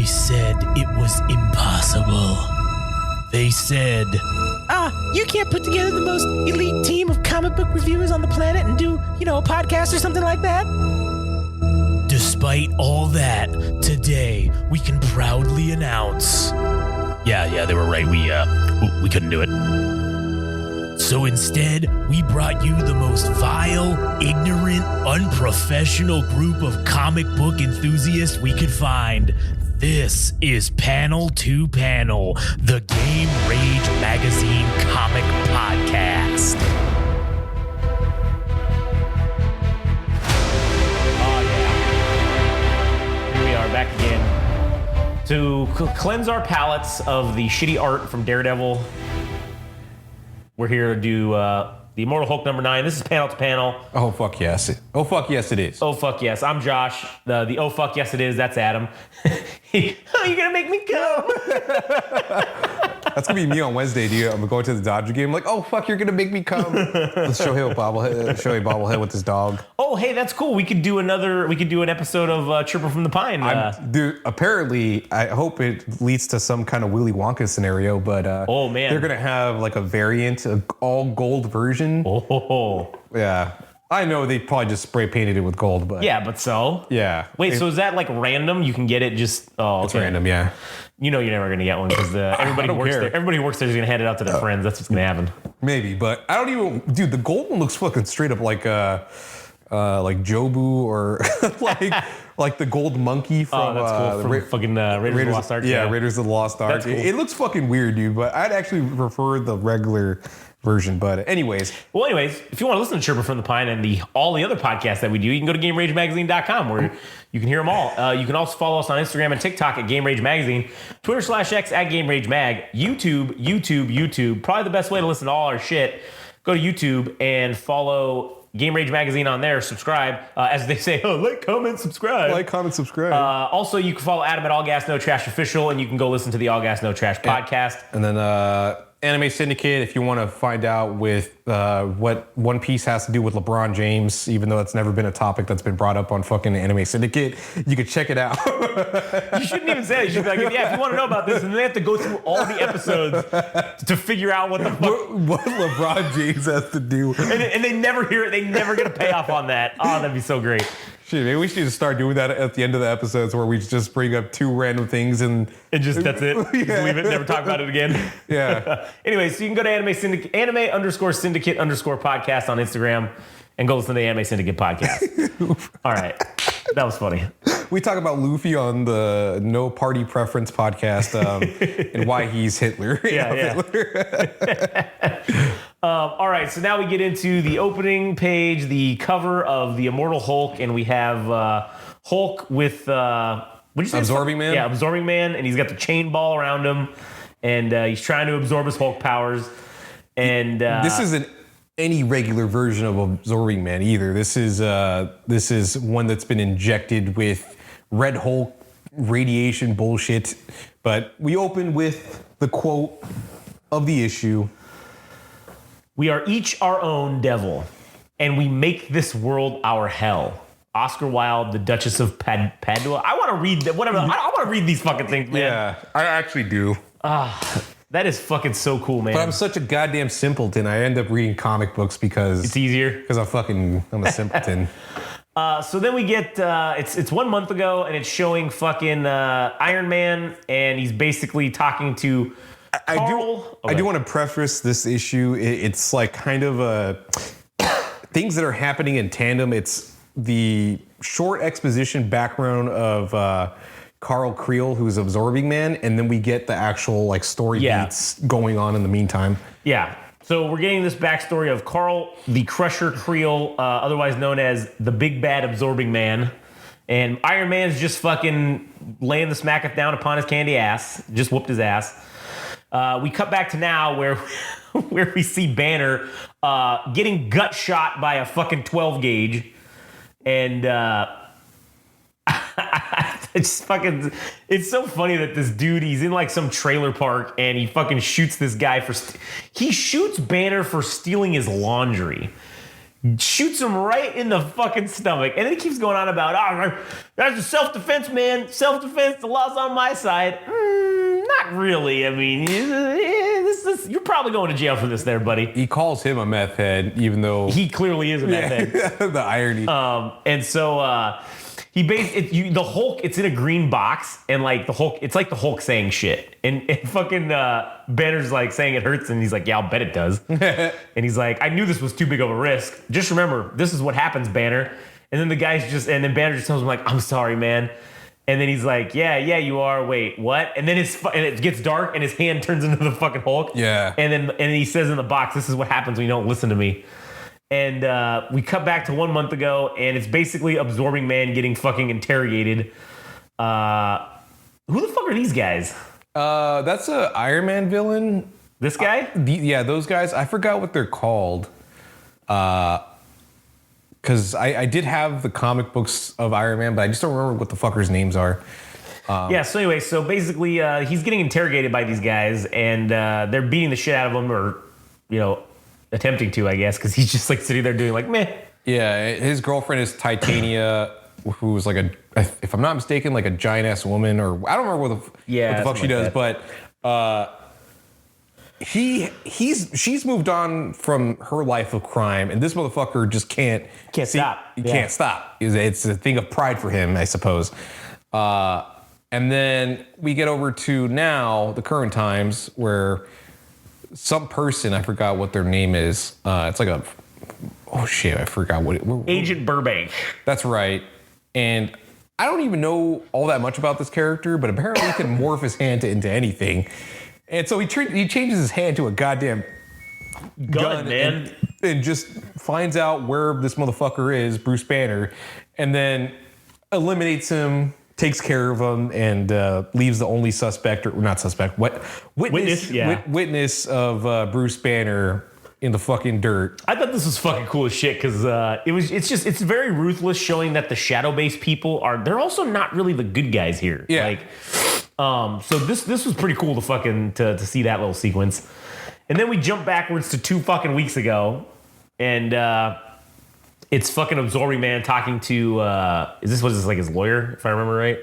They said it was impossible. They said, you can't put together the most elite team of comic book reviewers on the planet and do, a podcast or something like that? Despite all that, today we can proudly announce. Yeah, they were right. We couldn't do it. So instead, we brought you the most vile, ignorant, unprofessional group of comic book enthusiasts we could find. This is Panel to Panel, the Game Rage Magazine comic podcast. Back again to cleanse our palates of the shitty art from Daredevil. We're here to do the Immortal Hulk number 9. This is Panel to Panel. Oh, fuck yes. Oh, fuck yes, it is. Oh, fuck yes. I'm Josh. The oh, fuck yes, it is. That's Adam. You're going to make me come. That's going to be me on Wednesday, dude. I'm going to the Dodger game. I'm like, oh, fuck, you're going to make me come. Let's show him a bobblehead with his dog. Oh, hey, that's cool. We could do an episode of Chirper from the Pine. Dude, apparently, I hope it leads to some kind of Willy Wonka scenario, but oh, man. They're going to have like a variant, an all gold version. Oh. Yeah. I know they probably just spray painted it with gold, but yeah, but so yeah. Wait, so is that like random? You can get it just It's random, yeah. You know you're never gonna get one because everybody who works there is gonna hand it out to their friends. That's what's gonna happen. Maybe, but I don't even, dude. The gold one looks fucking straight up like Jobu or like the gold monkey from that's cool. From fucking Raiders of the Lost Ark. Yeah, Raiders of the Lost Ark. Cool. It looks fucking weird, dude. But I'd actually prefer the regular version. But anyways, if you want to listen to Chirper from the Pine and all the other podcasts that we do, you can go to GameRageMagazine.com where you can hear them all. You can also follow us on Instagram and TikTok at Game Rage Magazine, Twitter/X at Game Rage Mag, YouTube. Probably the best way to listen to all our shit. Go to YouTube and follow Game Rage Magazine on there. Subscribe, as they say. Like, comment, subscribe. like, comment, subscribe. Also, you can follow Adam at All Gas No Trash Official, and you can go listen to the All Gas No Trash podcast. And then Anime Syndicate, if you want to find out with what One Piece has to do with LeBron James, even though it's never been a topic that's been brought up on fucking Anime Syndicate, you can check it out. You shouldn't even say it. You should be like, if you want to know about this, and then they have to go through all the episodes to figure out what the fuck. What LeBron James has to do. And they never hear it. They never get a payoff on that. Oh, that'd be so great. Shit, maybe we should just start doing that at the end of the episodes where we just bring up two random things and just that's it. Yeah. Just leave it, never talk about it again. Yeah. Anyway, so you can go to anime_syndicate_podcast on Instagram and go listen to the Anime Syndicate podcast. All right. That was funny. We talk about Luffy on the No Party Preference podcast and why he's Hitler. Hitler. All right, so now we get into the opening page, the cover of the Immortal Hulk, and we have Hulk with what'd you say? Absorbing Man? Yeah, Absorbing Man, and he's got the chain ball around him, and he's trying to absorb his Hulk powers. And this isn't any regular version of Absorbing Man either. This is one that's been injected with Red Hulk radiation bullshit. But we open with the quote of the issue. We are each our own devil, and we make this world our hell. Oscar Wilde, the Duchess of Padua. I want to read that. Whatever. I want to read these fucking things, man. Yeah, I actually do. That is fucking so cool, man. But I'm such a goddamn simpleton. I end up reading comic books because it's easier. Because I'm a simpleton. So then we get it's 1 month ago, and it's showing fucking Iron Man, and he's basically talking to. I do want to preface this issue. It's like kind of things that are happening in tandem. It's the short exposition background of Carl Creel, who's Absorbing Man, and then we get the actual like story beats going on in the meantime. Yeah. So we're getting this backstory of Carl the Crusher Creel, otherwise known as the Big Bad Absorbing Man. And Iron Man's just fucking laying the smack down upon his candy ass. Just whooped his ass. We cut back to now where we see Banner getting gut shot by a fucking 12 gauge. And it's so funny that this dude, he's in like some trailer park and he fucking shoots this guy he shoots Banner for stealing his laundry. shoots him right in the fucking stomach. And then he keeps going on about, that's a self-defense, man. Self-defense, the law's on my side. Not really. I mean, you're probably going to jail for this there, buddy. He calls him a meth head, even though... He clearly is a meth head. The irony. And so the Hulk, it's in a green box, and like the Hulk, it's like the Hulk saying shit. And fucking Banner's like saying it hurts, and he's like, yeah, I'll bet it does. And he's like, I knew this was too big of a risk. Just remember, this is what happens, Banner. And then and then Banner just tells him like, I'm sorry, man. And then he's like, yeah, you are. Wait, what? And then it gets dark, and his hand turns into the fucking Hulk. Yeah. And he says in the box, this is what happens when you don't listen to me. And we cut back to 1 month ago, and it's basically Absorbing Man getting fucking interrogated. Who the fuck are these guys? That's a Iron Man villain. This guy? Those guys. I forgot what they're called. Because I did have the comic books of Iron Man, but I just don't remember what the fuckers' names are. So anyway, basically he's getting interrogated by these guys, and they're beating the shit out of him, or, attempting to, I guess, because he's just like sitting there doing like, meh. Yeah, his girlfriend is Titania, who's like if I'm not mistaken, like a giant-ass woman, or I don't remember what the fuck she does, but she's moved on from her life of crime, and this motherfucker just can't stop. He can't stop. It's a thing of pride for him, I suppose. And then we get over to now the current times where some person, I forgot what their name is. It's like I forgot what Agent Burbank. That's right. And I don't even know all that much about this character, but apparently he can morph his hand into anything. And so he changes his hand to a goddamn gun, man. And just finds out where this motherfucker is, Bruce Banner, and then eliminates him, takes care of him, and leaves the only suspect, or not suspect, witness of Bruce Banner in the fucking dirt. I thought this was fucking cool as shit, because it's very ruthless, showing that the shadow-based people they're also not really the good guys here. Yeah. So this was pretty cool to see that little sequence. And then we jump backwards to 2 fucking weeks ago, and it's fucking Absorbing Man talking to was this like his lawyer, if I remember right?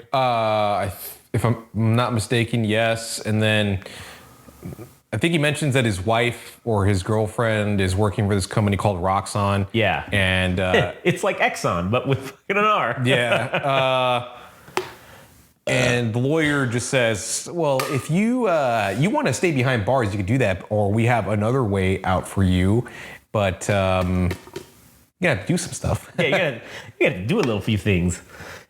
If I'm not mistaken, yes. And then I think he mentions that his wife or his girlfriend is working for this company called Roxxon. Yeah. And it's like Exxon, but with fucking an R. Yeah. And the lawyer just says, well, if you want to stay behind bars, you could do that, or we have another way out for you. But you gotta do some stuff. Yeah, you gotta do a little few things.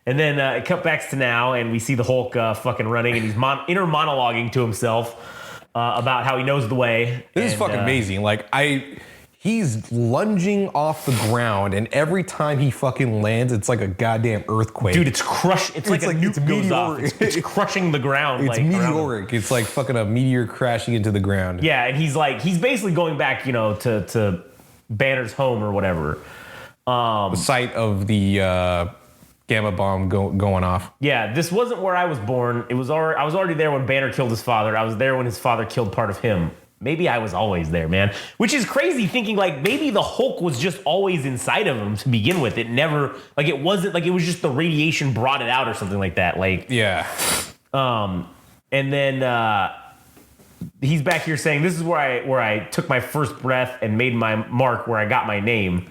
And then it cut back to now, and we see the Hulk fucking running, and he's inner monologuing to himself about how he knows the way. This is fucking amazing. Like, he's lunging off the ground, and every time he fucking lands, it's like a goddamn earthquake. Dude, it's like a nuke goes off. It's crushing the ground. It's meteoric. It's like fucking a meteor crashing into the ground. Yeah, and he's basically going back, to Banner's home or whatever. The site of the gamma bomb going off. Yeah, this wasn't where I was born. I was already there when Banner killed his father. I was there when his father killed part of him. Maybe I was always there, man. Which is crazy, thinking like maybe the Hulk was just always inside of him to begin with. It never, like, it wasn't like it was just the radiation brought it out or something like that. Like, yeah. And then he's back here saying, this is where I took my first breath and made my mark, where I got my name.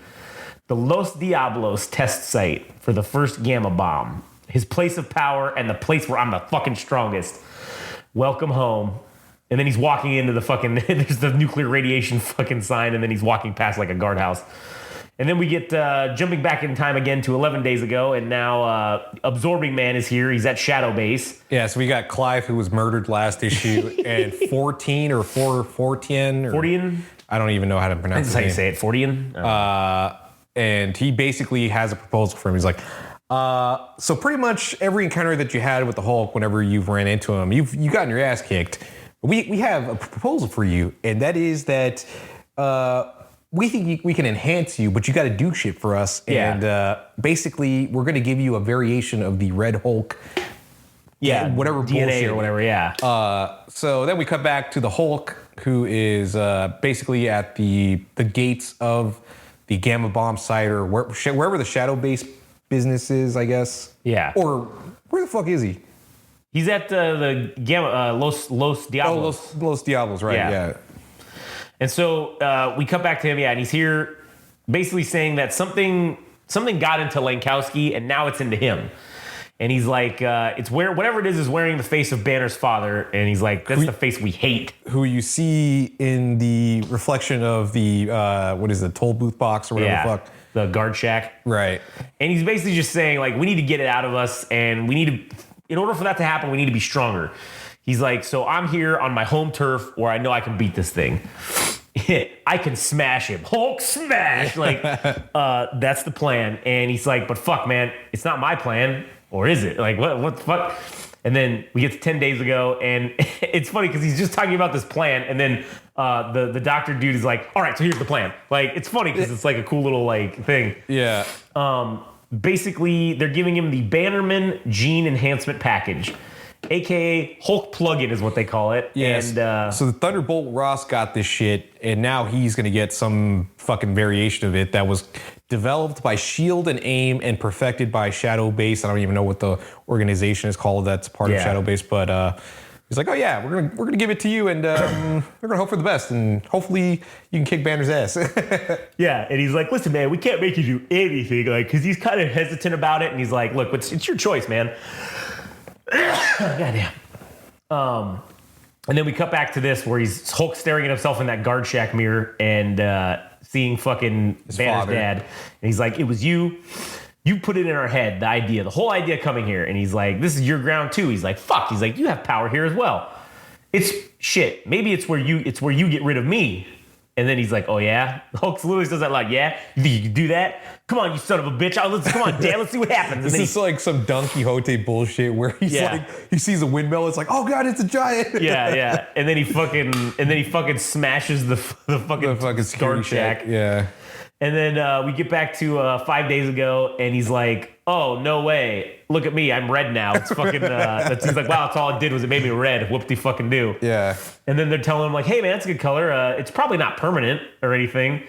The Los Diablos test site for the first gamma bomb. His place of power and the place where I'm the fucking strongest. Welcome home. And then he's walking into the fucking, there's the nuclear radiation fucking sign, and then he's walking past like a guardhouse. And then we get jumping back in time again to 11 days ago, and now Absorbing Man is here. He's at Shadow Base. Yeah, so we got Clive, who was murdered last issue, and 14 or 410. Fortian? I don't even know how to pronounce it. That's how you say it, Fortian? And he basically has a proposal for him. He's like, so pretty much every encounter that you had with the Hulk, whenever you've ran into him, you've gotten your ass kicked. We have a proposal for you, and that is that we think we can enhance you, but you got to do shit for us. Yeah. And basically, we're going to give you a variation of the Red Hulk. Yeah, whatever DNA bullshit. or whatever. Yeah. So then we cut back to the Hulk, who is basically at the gates of the Gamma Bomb site or wherever the Shadow Base business is, I guess. Yeah. Or where the fuck is he? He's at the Gamma Los Diablos. Oh, Los Diablos, right? Yeah. And so we cut back to him, and he's here basically saying that something got into Lankowski, and now it's into him. And he's like, it's where whatever it is wearing the face of Banner's father, and he's like, that's the face we hate. Who you see in the reflection of the what is it, toll booth box or whatever the fuck. The guard shack. Right. And he's basically just saying, like, we need to get it out of us, and we need to, in order for that to happen, we need to be stronger. He's like, so I'm here on my home turf where I know I can beat this thing. I can smash him. Hulk smash! Like, that's the plan. And he's like, but fuck, man, it's not my plan. Or is it? Like, what the fuck? And then we get to 10 days ago, and it's funny because he's just talking about this plan, and then the doctor dude is like, all right, so here's the plan. Like, it's funny because it's like a cool little, like, thing. Yeah. Basically, they're giving him the Bannerman Gene Enhancement Package, a.k.a. Hulk Plugin is what they call it. Yes. And, so the Thunderbolt Ross got this shit, and now he's going to get some fucking variation of it that was developed by S.H.I.E.L.D. and AIM and perfected by Shadow Base. I don't even know what the organization is called that's part of Shadow Base, but he's like, oh yeah, we're gonna give it to you, and we're gonna hope for the best, and hopefully you can kick Banner's ass. Yeah, and he's like, listen, man, we can't make you do anything, like, because he's kind of hesitant about it, and he's like, look, it's your choice, man. Goddamn. And then we cut back to this where he's Hulk staring at himself in that guard shack mirror and seeing fucking Banner's dad. And he's like, it was you. You put it in our head, the whole idea coming here. And he's like, this is your ground too. He's like, fuck. He's like, you have power here as well. It's shit. Maybe it's where you get rid of me. And then he's like, oh yeah? Hulk literally says that like, yeah? You think you can do that? Come on, you son of a bitch. Come on, Dad, let's see what happens. This is like some Don Quixote bullshit where he's like, he sees a windmill, it's like, oh god, it's a giant. Yeah. And then he fucking smashes the fucking guard shack. Yeah. And then we get back to 5 days ago, and he's like, oh, no way. Look at me. I'm red now. It's fucking, he's like, wow, that's all it did was it made me red. Whoop-de-fucking do. Yeah. And then they're telling him, like, hey, man, that's a good color. It's probably not permanent or anything.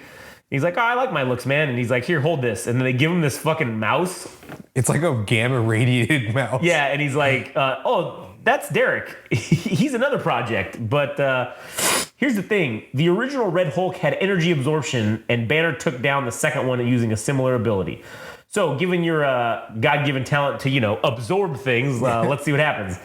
He's like, oh, I like my looks, man. And he's like, here, hold this. And then they give him this fucking mouse. It's like a gamma-radiated mouse. Yeah, and he's like, oh, that's Derek. He's another project. But here's the thing. The original Red Hulk had energy absorption, and Banner took down the second one using a similar ability. So given your God-given talent to, absorb things, let's see what happens.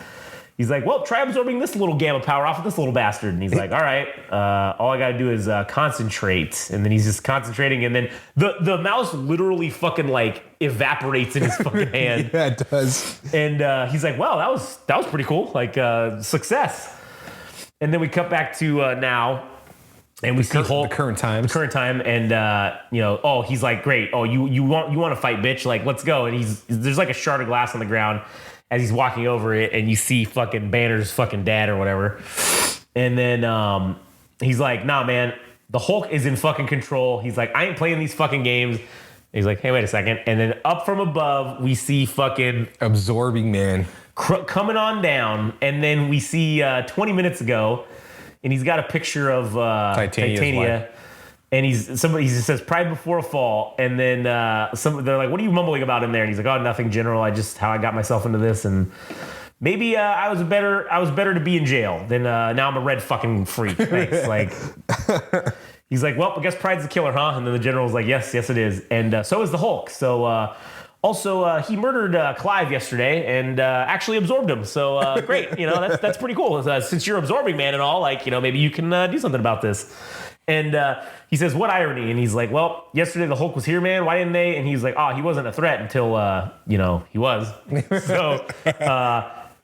He's like, well, try absorbing this little gamma power off of this little bastard. And he's like, all right, all I got to do is concentrate. And then he's just concentrating. And then the mouse literally fucking like evaporates in his fucking hand. Yeah, it does. And he's like, well, that was pretty cool. Like, success. And then we cut back to now. And we see Hulk. The current time. And, he's like, great. Oh, you want to fight, bitch? Like, let's go. And there's like a shard of glass on the ground as he's walking over it, and you see fucking Banner's fucking dad or whatever. And then he's like, nah, man, the Hulk is in fucking control. He's like, I ain't playing these fucking games. And he's like, hey, wait a second. And then up from above, we see fucking Absorbing Man coming on down. And then we see 20 minutes ago, and he's got a picture of Titania. And he says pride before a fall, and then they're like, what are you mumbling about in there? And he's like, oh, nothing, General. How I got myself into this, and maybe I was better to be in jail than now I'm a red fucking freak. Thanks. Like, he's like, well, I guess pride's the killer, huh? And then the General's like, yes, it is, and so is the Hulk. So also he murdered Clive yesterday and actually absorbed him. So great, that's pretty cool. Since you're absorbing man and all, like, maybe you can do something about this. And he says, what irony? And he's like, well, yesterday the Hulk was here, man. Why didn't they? And he's like, oh, he wasn't a threat until, he was. So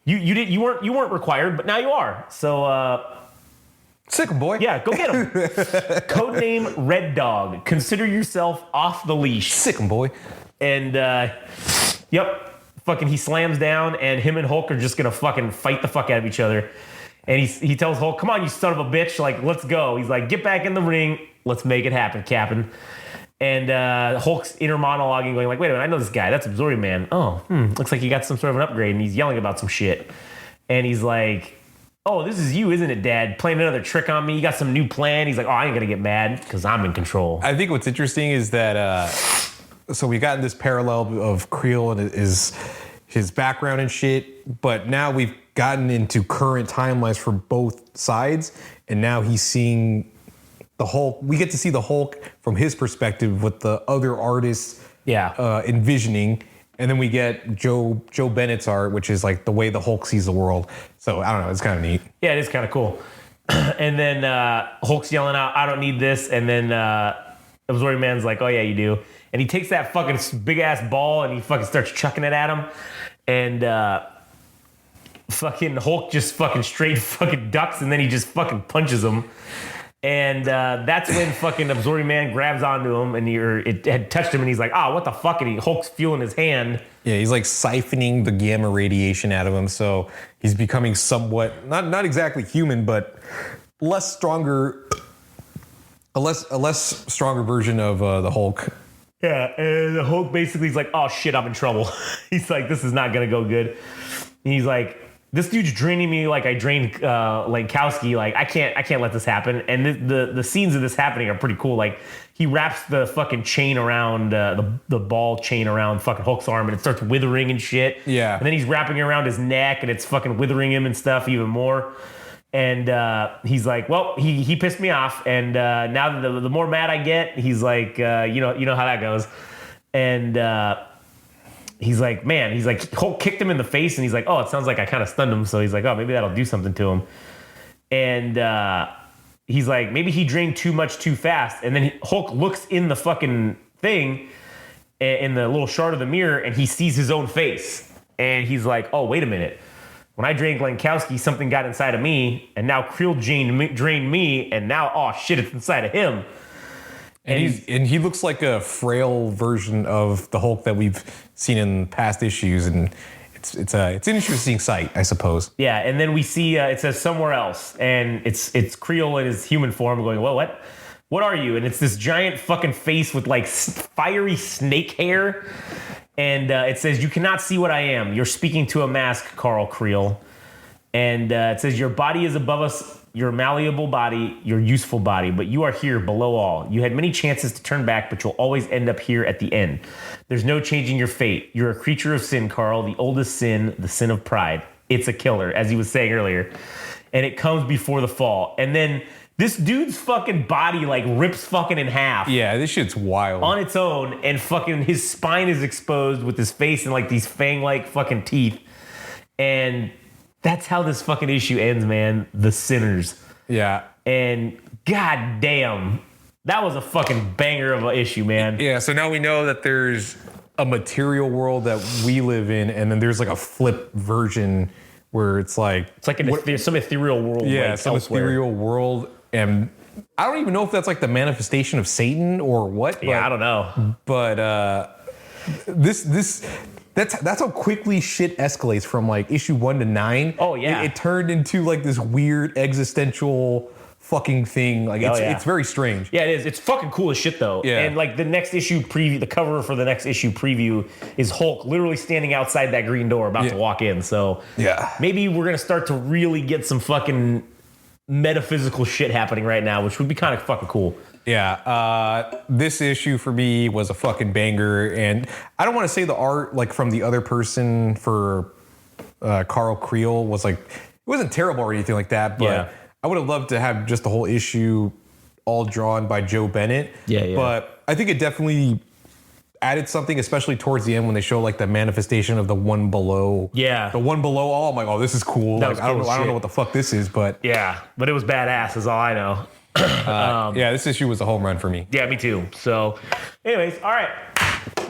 you weren't required, but now you are. So sick 'em, boy. Yeah, go get him. Codename Red Dog. Consider yourself off the leash. Sick 'em, boy. And fucking he slams down, and him and Hulk are just gonna fucking fight the fuck out of each other. And he tells Hulk, come on, you son of a bitch. Like, let's go. He's like, get back in the ring. Let's make it happen, Captain. And Hulk's inner monologuing going like, wait a minute, I know this guy. That's Absorbing Man. Oh, looks like he got some sort of an upgrade. And he's yelling about some shit. And he's like, oh, this is you, isn't it, Dad? Playing another trick on me. You got some new plan. He's like, oh, I ain't going to get mad because I'm in control. I think what's interesting is that, so we got in this parallel of Creel and his background and shit, but now we've gotten into current timelines for both sides, and now he's seeing the Hulk. We get to see the Hulk from his perspective with the other artists envisioning, and then we get Joe Bennett's art, which is like the way the Hulk sees the world. So I don't know, it's kind of neat. Yeah, it is kind of cool. And then Hulk's yelling out, I don't need this, and then Absorbing Man's like, oh yeah, you do. And he takes that fucking big ass ball and he fucking starts chucking it at him. And fucking Hulk just fucking straight fucking ducks and then he just fucking punches him. And that's when fucking Absorbing Man grabs onto him and it had touched him and he's like, what the fuck? And Hulk's feeling his hand. Yeah, he's like siphoning the gamma radiation out of him. So he's becoming somewhat, not exactly human, but a less stronger version of the Hulk. Yeah, and the Hulk basically is like, oh shit, I'm in trouble. He's like, this is not gonna go good. And he's like, this dude's draining me like I drained Lankowski. Like I can't let this happen. And the scenes of this happening are pretty cool. Like he wraps the fucking chain around the ball chain around fucking Hulk's arm and it starts withering and shit. Yeah. And then he's wrapping it around his neck and it's fucking withering him and stuff even more. And he's like, well, he pissed me off, and now the more mad I get, he's like, you know how that goes. And he's like, man, Hulk kicked him in the face, and he's like, oh, it sounds like I kind of stunned him. So he's like, oh, maybe that'll do something to him. And he's like, maybe he drained too much too fast. And then Hulk looks in the fucking thing, in the little shard of the mirror, and he sees his own face. And he's like, oh, wait a minute. When I drained Lankowski, something got inside of me, and now Creel drained me, and now, oh shit, it's inside of him. And he looks like a frail version of the Hulk that we've seen in past issues, and it's an interesting sight, I suppose. Yeah, and then we see it says somewhere else, and it's Creel in his human form going, well, what are you? And it's this giant fucking face with like fiery snake hair. And it says, you cannot see what I am. You're speaking to a mask, Carl Creel. And it says, your body is above us, your malleable body, your useful body, but you are here below all. You had many chances to turn back, but you'll always end up here at the end. There's no changing your fate. You're a creature of sin, Carl, the oldest sin, the sin of pride. It's a killer, as he was saying earlier. And it comes before the fall. And then this dude's fucking body like rips fucking in half. Yeah, this shit's wild. On its own, and fucking his spine is exposed with his face and like these fang-like fucking teeth. And that's how this fucking issue ends, man. The Sinners. Yeah. And goddamn, that was a fucking banger of an issue, man. Yeah, so now we know that there's a material world that we live in, and then there's like a flip version where it's like some ethereal world. Yeah, like some elsewhere. ethereal world. And I don't even know if that's like the manifestation of Satan or what. Yeah, I don't know. But that's how quickly shit escalates from like issue 1 to 9. Oh yeah, it turned into like this weird existential fucking thing. Like it's very strange. Yeah, it is. It's fucking cool as shit though. Yeah. And like the next issue preview, the cover for the next issue preview is Hulk literally standing outside that green door about to walk in. So yeah, maybe we're gonna start to really get some fucking metaphysical shit happening right now, which would be kind of fucking cool. Yeah, this issue for me was a fucking banger, and I don't want to say the art like from the other person for Carl Creel was like, it wasn't terrible or anything like that, but I would have loved to have just the whole issue all drawn by Joe Bennett. Yeah. But I think it definitely added something, especially towards the end when they show like the manifestation of the one below. Yeah. The one below. Oh, I'm like, oh, this is cool. That like, was cool I don't know what the fuck this is, but yeah, but it was badass is all I know. Yeah, this issue was a home run for me. Yeah, me too. So anyways, all right.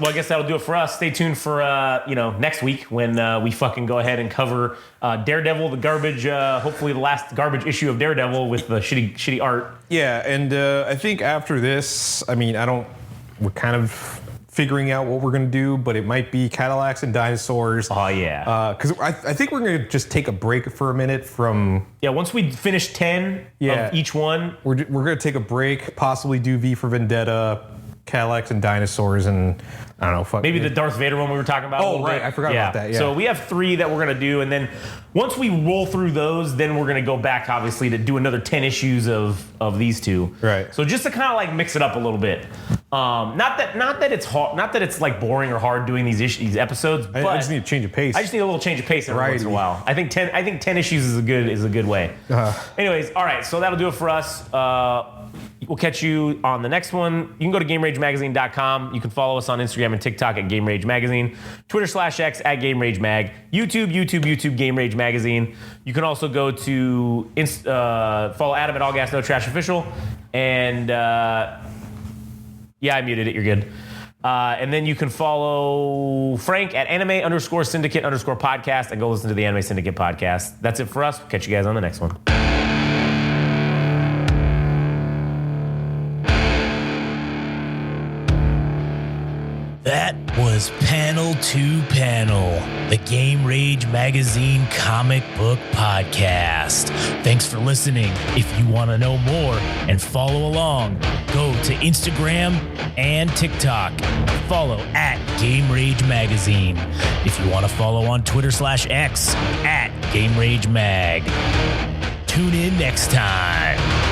Well, I guess that'll do it for us. Stay tuned for next week when we fucking go ahead and cover Daredevil, the garbage, hopefully the last garbage issue of Daredevil with the shitty art. Yeah, and I think after this, I mean, we're kind of figuring out what we're going to do, but it might be Cadillacs and dinosaurs. Oh, yeah. Because I think we're going to just take a break for a minute from... Yeah, once we finish 10 of each one. We're going to take a break, possibly do V for Vendetta, Cadillacs and dinosaurs and I don't know. Fuck Maybe the Darth Vader one we were talking about. a Oh, little right. bit. I forgot about that. Yeah. So we have 3 that we're going to do. And then once we roll through those, then we're going to go back, obviously, to do another 10 issues of these 2. Right. So just to kind of like mix it up a little bit. Not that it's hard, not that it's like boring or hard doing these episodes, but I just need to change of pace. I just need a little change of pace every once in a Variety. while. I think 10 issues is a good way. Anyways, all right. So that'll do it for us. We'll catch you on the next one. You can go to GameRageMagazine.com. You can follow us on Instagram and TikTok at Game Rage Magazine, Twitter/X at Game Rage Mag, YouTube Game Rage Magazine. You can also go to follow Adam at All Gas No Trash Official, and yeah, I muted it. You're good. And then you can follow Frank at anime_syndicate_podcast and go listen to the Anime Syndicate podcast. That's it for us. We'll catch you guys on the next one. That was Panel to Panel, the Game Rage Magazine comic book podcast. Thanks for listening. If you want to know more and follow along, go to Instagram and TikTok. Follow at Game Rage Magazine. If you want to follow on Twitter/X at Game Rage Mag. Tune in next time.